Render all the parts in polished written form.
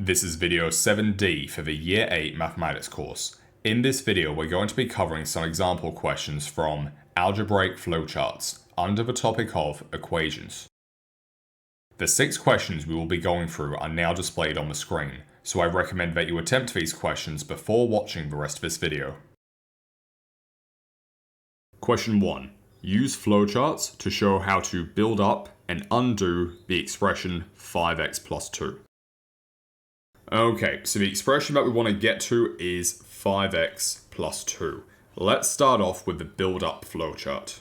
This is video 7D for the Year 8 Mathematics course. In this video, we're going to be covering some example questions from Algebraic flowcharts under the topic of equations. The 6 questions we will be going through are now displayed on the screen, so I recommend that you attempt these questions before watching the rest of this video. Question 1. Use flowcharts to show how to build up and undo the expression 5x plus 2. Okay, so the expression that we want to get to is 5x plus 2. Let's start off with the build-up flowchart.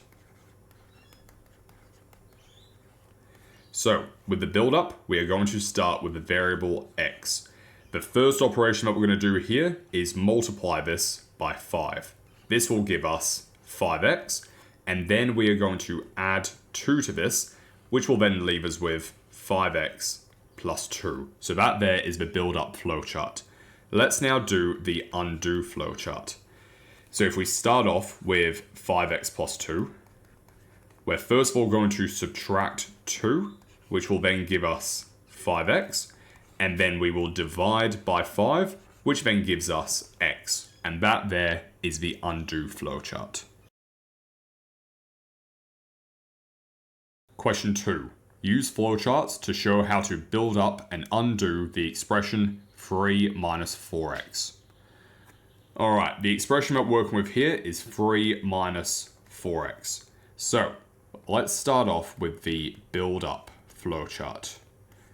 So, with the build-up, we are going to start with the variable x. The first operation that we're going to do here is multiply this by 5. This will give us 5x, and then we are going to add 2 to this, which will then leave us with 5x plus 2. So that there is the build-up flowchart. Let's now do the undo flowchart. So if we start off with 5x plus 2, we're first of all going to subtract 2, which will then give us 5x, and then we will divide by 5, which then gives us x. And that there is the undo flowchart. Question 2. Use flowcharts to show how to build up and undo the expression 3 minus 4x. Alright, the expression that we're working with here is 3 minus 4x. So, let's start off with the build up flowchart.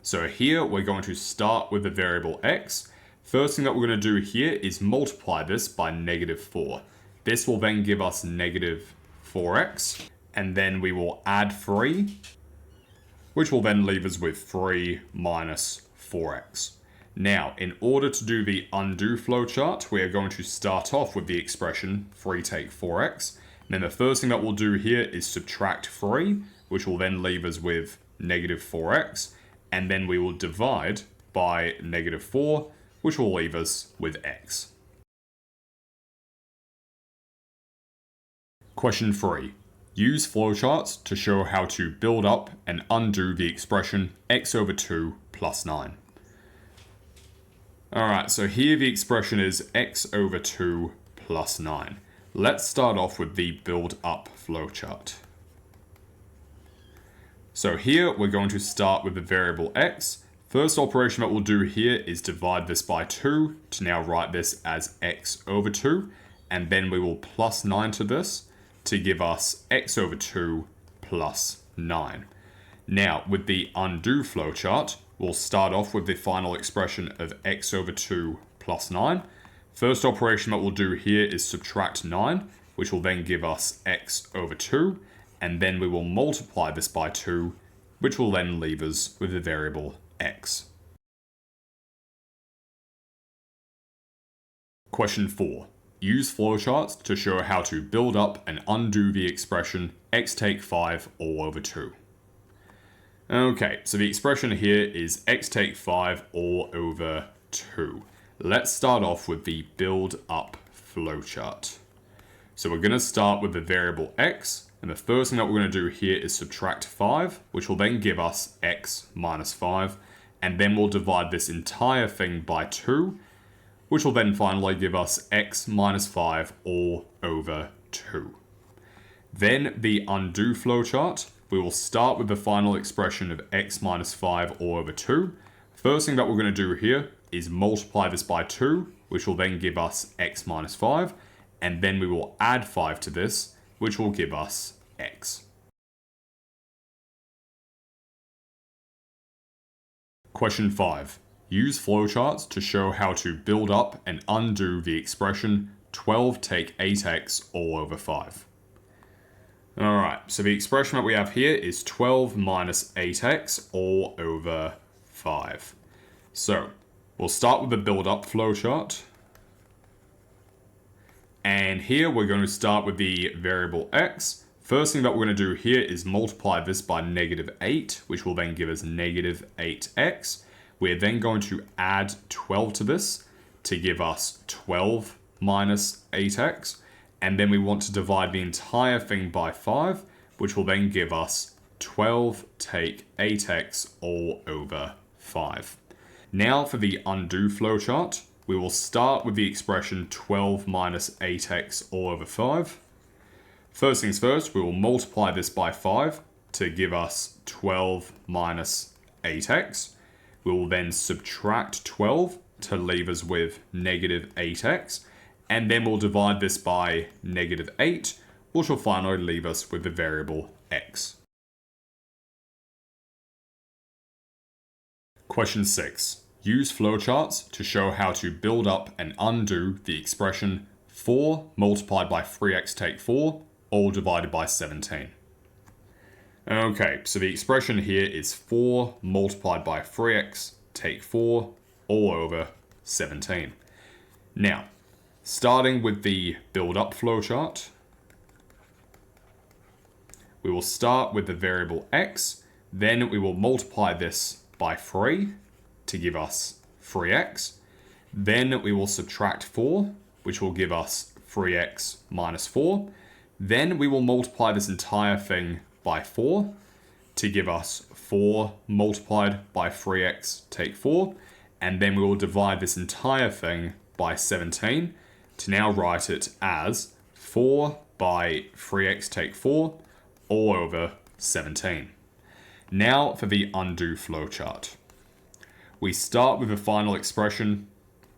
So here we're going to start with the variable x. First thing that we're going to do here is multiply this by negative 4. This will then give us negative 4x, and then we will add 3, which will then leave us with 3 minus 4x. Now, in order to do the undo flowchart, we are going to start off with the expression 3 take 4x. And then the first thing that we'll do here is subtract 3, which will then leave us with negative 4x. And then we will divide by negative 4, which will leave us with x. Question 3. Use flowcharts to show how to build up and undo the expression x over 2 plus 9. Alright, so here the expression is x over 2 plus 9. Let's start off with the build up flowchart. So here we're going to start with the variable x. First operation that we'll do here is divide this by 2 to now write this as x over 2. And then we will plus 9 to this to give us x over 2 plus 9. Now, with the undo flowchart, we'll start off with the final expression of x over 2 plus 9. First operation that we'll do here is subtract 9, which will then give us x over 2, and then we will multiply this by 2, which will then leave us with the variable x. Question 4. Use flowcharts to show how to build up and undo the expression x take 5 all over 2. Okay, so the expression here is x take 5 all over 2. Let's start off with the build up flowchart. So we're going to start with the variable x, and the first thing that we're going to do here is subtract 5, which will then give us x minus 5, and then we'll divide this entire thing by 2, which will then finally give us x minus 5 all over 2. Then the undo flowchart, we will start with the final expression of x minus 5 all over 2. First thing that we're going to do here is multiply this by 2, which will then give us x minus 5, and then we will add 5 to this, which will give us x. Question 5. Use flowcharts to show how to build up and undo the expression 12 take 8x all over 5. Alright, so the expression that we have here is 12 minus 8x all over 5. So, we'll start with the build up flowchart. And here we're going to start with the variable x. First thing that we're going to do here is multiply this by negative 8, which will then give us negative 8x. We're then going to add 12 to this to give us 12 minus 8x. And then we want to divide the entire thing by 5, which will then give us 12 take 8x all over 5. Now for the undo flowchart, we will start with the expression 12 minus 8x all over 5. First things first, we will multiply this by 5 to give us 12 minus 8x. We will then subtract 12 to leave us with negative 8x. And then we'll divide this by negative 8, which will finally leave us with the variable x. Question 6. Use flowcharts to show how to build up and undo the expression 4 multiplied by 3x take 4, all divided by 17. Okay, so the expression here is 4 multiplied by 3x take 4, all over 17. Now, starting with the build-up flowchart, we will start with the variable x, then we will multiply this by 3 to give us 3x. Then we will subtract 4, which will give us 3x minus 4. Then we will multiply this entire thing by 4 to give us 4 multiplied by 3x take 4. And then we will divide this entire thing by 17 to now write it as 4 by 3x take 4 all over 17. Now for the undo flowchart. We start with the final expression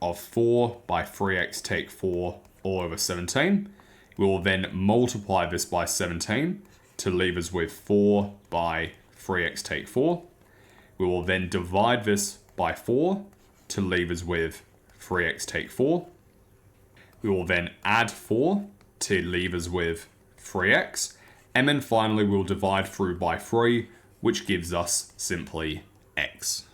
of 4 by 3x take 4 all over 17. We will then multiply this by 17 to leave us with 4 by 3x take 4. We will then divide this by 4 to leave us with 3x take 4. We will then add 4 to leave us with 3x. And then finally we'll divide through by 3, which gives us simply x.